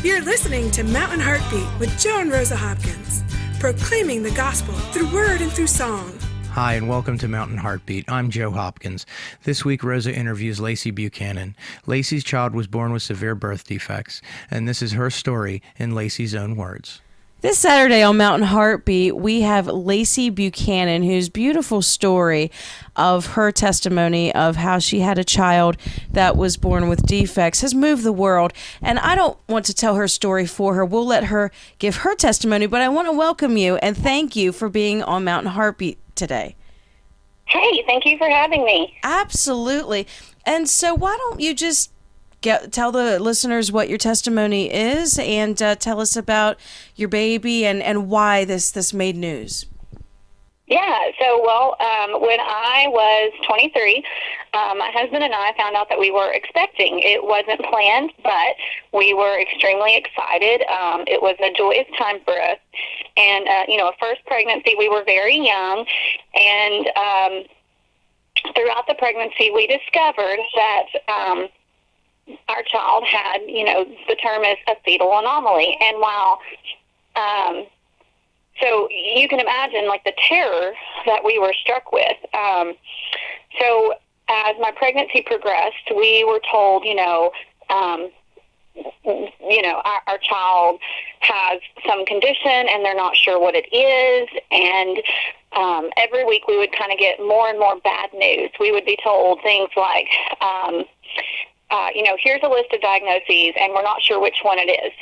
You're listening to Mountain Heartbeat with Joe and Rosa Hopkins, proclaiming the gospel through word and through song. Hi, and welcome to Mountain Heartbeat. I'm Joe Hopkins. This week, Rosa interviews Lacey Buchanan. Lacey's child was born with severe birth defects, and this is her story in Lacey's own words. This Saturday on Mountain Heartbeat, we have Lacey Buchanan, whose beautiful story of her testimony of how she had a child that was born with defects has moved the world. And I don't want to tell her story for her. We'll let her give her testimony, but I want to welcome you and thank you for being on Mountain Heartbeat today. Hey, thank you for having me. Absolutely. And so why don't you just tell the listeners what your testimony is and tell us about your baby and why this made news. Yeah, so, when I was 23, my husband and I found out that we were expecting. It wasn't planned, but we were extremely excited. It was a joyous time for us. And, a first pregnancy, we were very young. And throughout the pregnancy, we discovered that our child had, the term is a fetal anomaly. And while, so you can imagine, like, the terror that we were struck with. So as my pregnancy progressed, we were told, our child has some condition and they're not sure what it is. And every week we would kind of get more and more bad news. We would be told things like, here's a list of diagnoses, and we're not sure which one it is.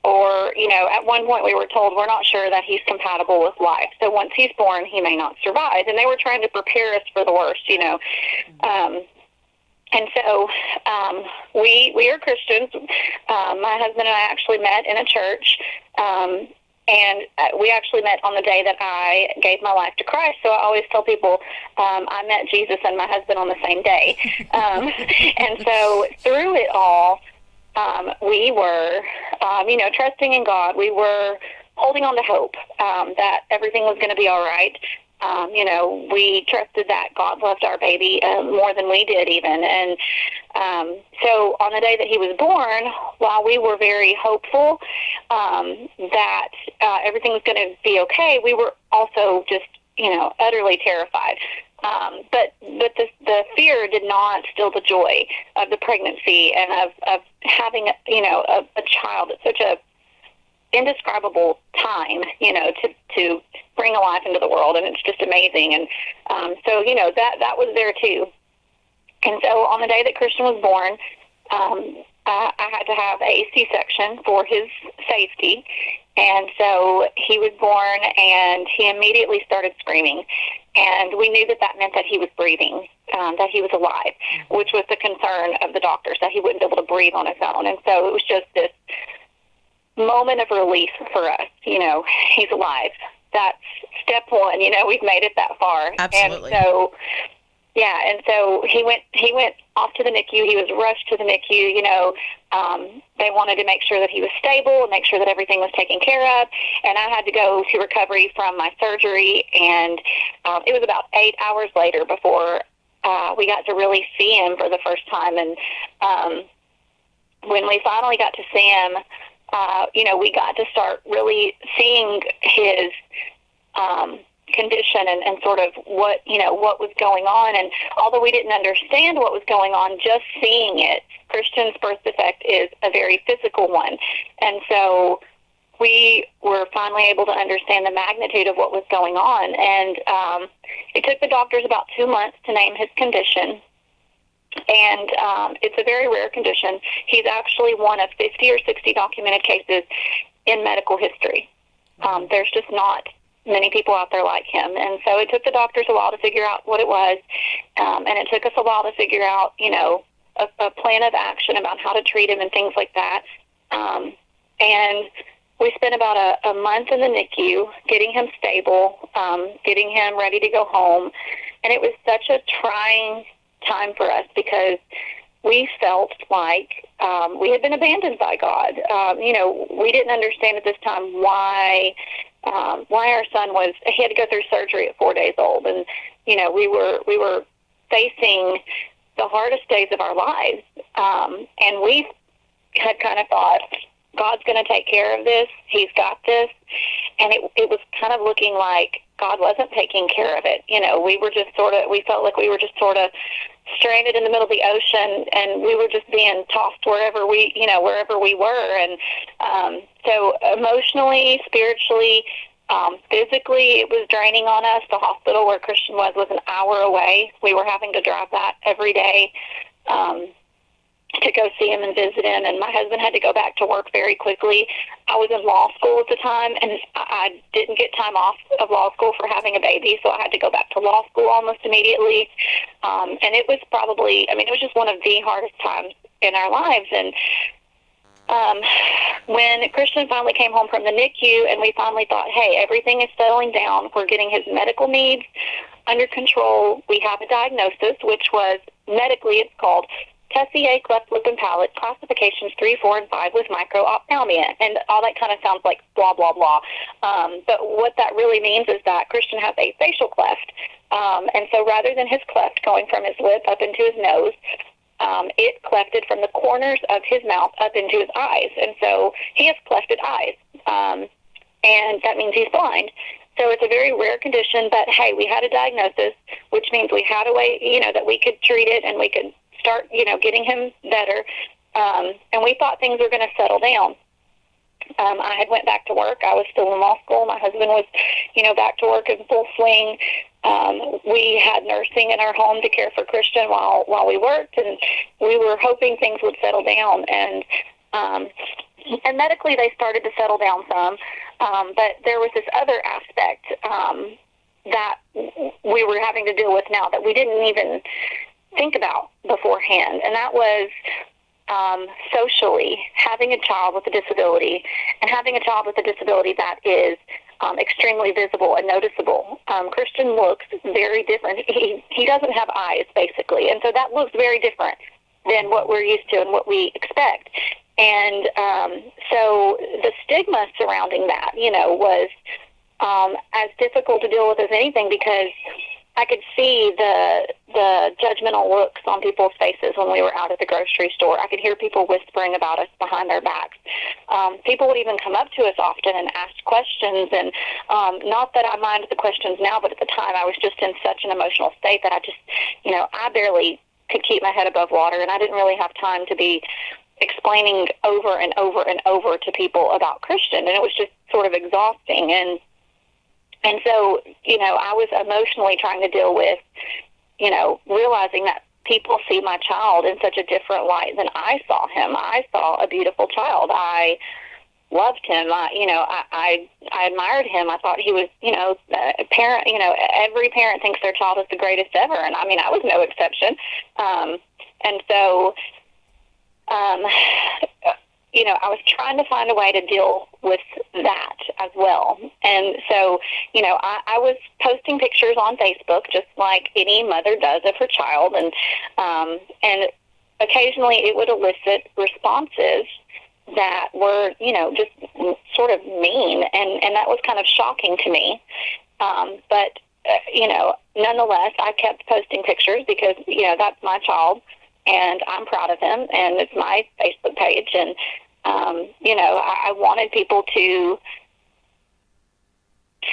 Or, at one point we were told we're not sure that he's compatible with life. So once he's born, he may not survive. And they were trying to prepare us for the worst, And so we are Christians. My husband and I actually met in a church. And we actually met on the day that I gave my life to Christ. So I always tell people I met Jesus and my husband on the same day. And so through it all, we were, trusting in God. We were holding on to hope that everything was going to be all right. We trusted that God loved our baby more than we did even. And so on the day that he was born, while we were very hopeful that everything was going to be okay, we were also just, utterly terrified. But the fear did not still the joy of the pregnancy and of having, a child at such a indescribable time, to bring a life into the world, and it's just amazing. And so, that was there too. And so on the day that Christian was born, I had to have a C-section for his safety. And so he was born, and he immediately started screaming. And we knew that meant that he was breathing, that he was alive, which was the concern of the doctors, that he wouldn't be able to breathe on his own. And so it was just this moment of relief for us. He's alive. That's step one. We've made it that far. Absolutely. And so, and so he went off to the NICU. He was rushed to the NICU. They wanted to make sure that he was stable and make sure that everything was taken care of. And I had to go to recovery from my surgery. And it was about 8 hours later before we got to really see him for the first time. And when we finally got to see him, we got to start really seeing his condition and sort of what was going on. And although we didn't understand what was going on, just seeing it, Christian's birth defect is a very physical one. And so we were finally able to understand the magnitude of what was going on. And it took the doctors about 2 months to name his condition. And it's a very rare condition. He's actually one of 50 or 60 documented cases in medical history. There's just not many people out there like him. And so it took the doctors a while to figure out what it was. And it took us a while to figure out, a plan of action about how to treat him and things like that. And we spent about a month in the NICU getting him stable, getting him ready to go home. And it was such a trying time for us because we felt like we had been abandoned by God. We didn't understand at this time why our son he had to go through surgery at 4 days old. And, we were facing the hardest days of our lives. And we had kind of thought, God's going to take care of this. He's got this. And it was kind of looking like God wasn't taking care of it. We felt like we were just sort of stranded in the middle of the ocean, and we were just being tossed wherever we were. And so emotionally, spiritually, physically, it was draining on us. The hospital where Christian was an hour away. We were having to drive that every day to go see him and visit him, and my husband had to go back to work very quickly. I was in law school at the time, and I didn't get time off of law school for having a baby, so I had to go back to law school almost immediately. And it was it was just one of the hardest times in our lives. And when Christian finally came home from the NICU, and we finally thought, hey, everything is settling down, we're getting his medical needs under control, we have a diagnosis, which was, medically it's called Tessier cleft lip and palate, classifications 3, 4, and 5 with micro-ophthalmia. And all that kind of sounds like blah, blah, blah. But what that really means is that Christian has a facial cleft. And so rather than his cleft going from his lip up into his nose, it clefted from the corners of his mouth up into his eyes. And so he has clefted eyes. And that means he's blind. So it's a very rare condition, but hey, we had a diagnosis, which means we had a way, that we could treat it and we could start, getting him better. And we thought things were going to settle down. I had went back to work. I was still in law school. My husband was, back to work in full swing. We had nursing in our home to care for Christian while we worked, and we were hoping things would settle down. And medically they started to settle down some. But there was this other aspect that we were having to deal with now that we didn't even think about beforehand, and that was socially having a child with a disability, and having a child with a disability that is extremely visible and noticeable. Christian looks very different. He doesn't have eyes, basically, and so that looks very different than what we're used to and what we expect. And so the stigma surrounding that, was as difficult to deal with as anything, because I could see the judgmental looks on people's faces when we were out at the grocery store. I could hear people whispering about us behind our backs. People would even come up to us often and ask questions, and not that I mind the questions now, but at the time I was just in such an emotional state that I just, I barely could keep my head above water, and I didn't really have time to be explaining over and over and over to people about Christian, and it was just sort of exhausting. And so, I was emotionally trying to deal with, realizing that people see my child in such a different light than I saw him. I saw a beautiful child. I loved him. I admired him. I thought he was, a parent, every parent thinks their child is the greatest ever. And I was no exception. And so, I was trying to find a way to deal with that as well. And so, I was posting pictures on Facebook just like any mother does of her child. And occasionally it would elicit responses that were, just sort of mean. And that was kind of shocking to me. But nonetheless, I kept posting pictures because, that's my child. And I'm proud of him, and it's my Facebook page. And, I wanted people to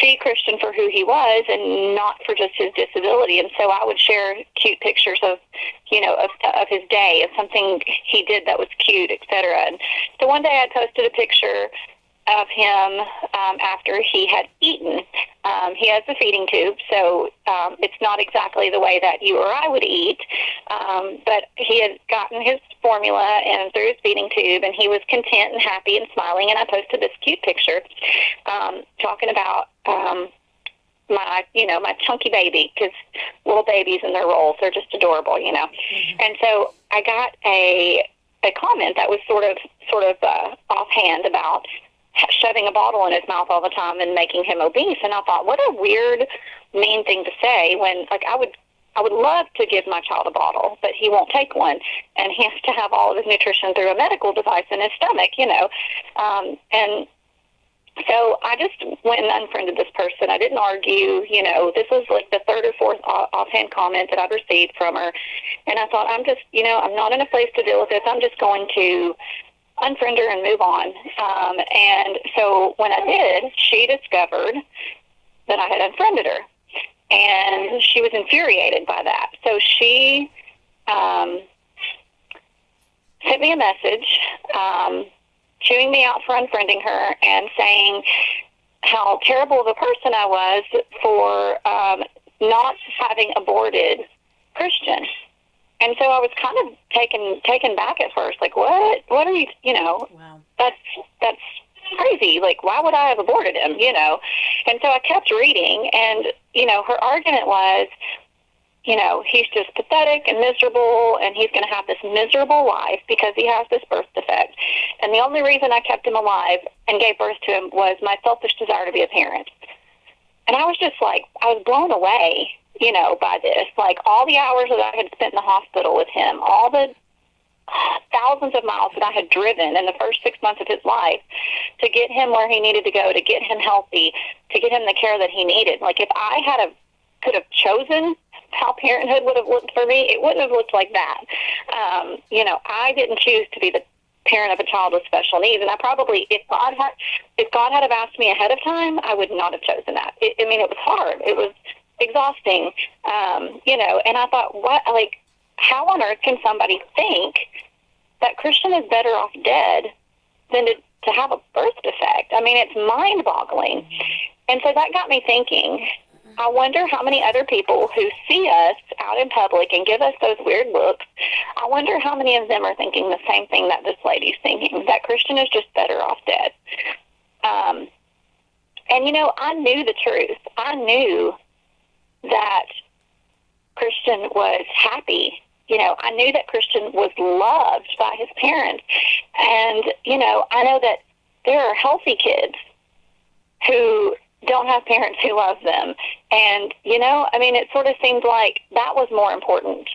see Christian for who he was and not for just his disability. And so I would share cute pictures of his day, of something he did that was cute, etc. And so one day I posted a picture of him after he had eaten. He has a feeding tube, so it's not exactly the way that you or I would eat, but he had gotten his formula and through his feeding tube, and he was content and happy and smiling, and I posted this cute picture talking about my chunky baby, because little babies in their rolls, they're just adorable, Mm-hmm. And so I got a comment that was sort of offhand about shoving a bottle in his mouth all the time and making him obese. And I thought, what a weird, mean thing to say when, I would love to give my child a bottle, but he won't take one, and he has to have all of his nutrition through a medical device in his stomach, and so I just went and unfriended this person. I didn't argue, this was like the third or fourth offhand comment that I'd received from her. And I thought, I'm just, I'm not in a place to deal with this. I'm just going to unfriend her and move on. And so when I did, she discovered that I had unfriended her, and she was infuriated by that. So she sent me a message, chewing me out for unfriending her and saying how terrible of a person I was for not having aborted Christian. And so I was kind of taken back at first, like, what are you, Wow. That's crazy. Like, why would I have aborted him, And so I kept reading, and, her argument was, he's just pathetic and miserable, and he's going to have this miserable life because he has this birth defect. And the only reason I kept him alive and gave birth to him was my selfish desire to be a parent. And I was just like, I was blown away, by this. Like, all the hours that I had spent in the hospital with him, all the thousands of miles that I had driven in the first 6 months of his life to get him where he needed to go, to get him healthy, to get him the care that he needed. Like, if I could have chosen how parenthood would have looked for me, it wouldn't have looked like that. I didn't choose to be the parent of a child with special needs, and I probably, if God had have asked me ahead of time, I would not have chosen that. It was hard. It was exhausting, and I thought, how on earth can somebody think that Christian is better off dead than to have a birth defect? I mean, it's mind-boggling. And so that got me thinking, I wonder how many other people who see us out in public and give us those weird looks, I wonder how many of them are thinking the same thing that this lady's thinking, that Christian is just better off dead. I knew the truth. I knew that Christian was happy. I knew that Christian was loved by his parents. And, I know that there are healthy kids who don't have parents who love them. And, it sort of seemed like that was more important,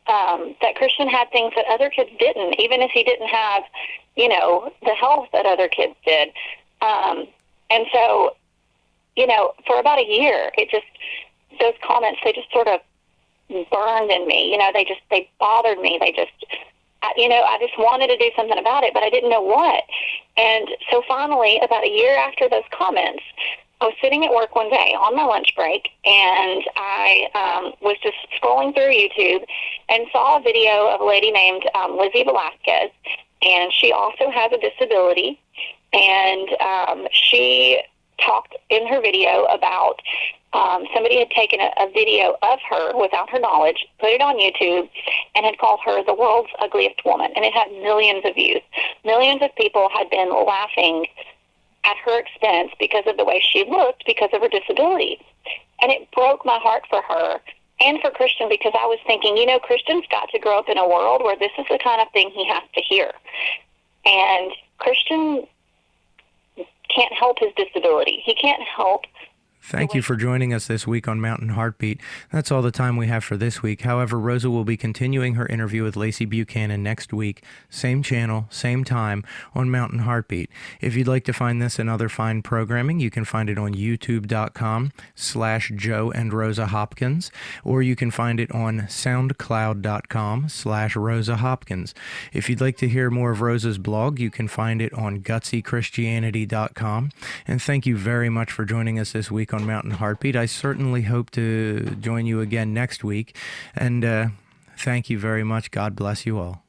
that Christian had things that other kids didn't, even if he didn't have, the health that other kids did. And so, for about a year, those comments, they just sort of burned in me. They bothered me. I just wanted to do something about it, but I didn't know what. And so finally, about a year after those comments, I was sitting at work one day on my lunch break, and I was just scrolling through YouTube and saw a video of a lady named Lizzie Velasquez, and she also has a disability, and she talked in her video about somebody had taken a video of her without her knowledge, put it on YouTube, and had called her the world's ugliest woman, and it had millions of views. Millions of people had been laughing at her expense because of the way she looked, because of her disability. And it broke my heart for her and for Christian, because I was thinking, Christian's got to grow up in a world where this is the kind of thing he has to hear. And Christian can't help his disability. He can't help. Thank you for joining us this week on Mountain Heartbeat. That's all the time we have for this week. However, Rosa will be continuing her interview with Lacey Buchanan next week, same channel, same time, on Mountain Heartbeat. If you'd like to find this and other fine programming, you can find it on youtube.com/Joe and Rosa Hopkins, or you can find it on soundcloud.com/Rosa Hopkins. If you'd like to hear more of Rosa's blog, you can find it on gutsychristianity.com. And thank you very much for joining us this week on Mountain Heartbeat. I certainly hope to join you again next week. And thank you very much. God bless you all.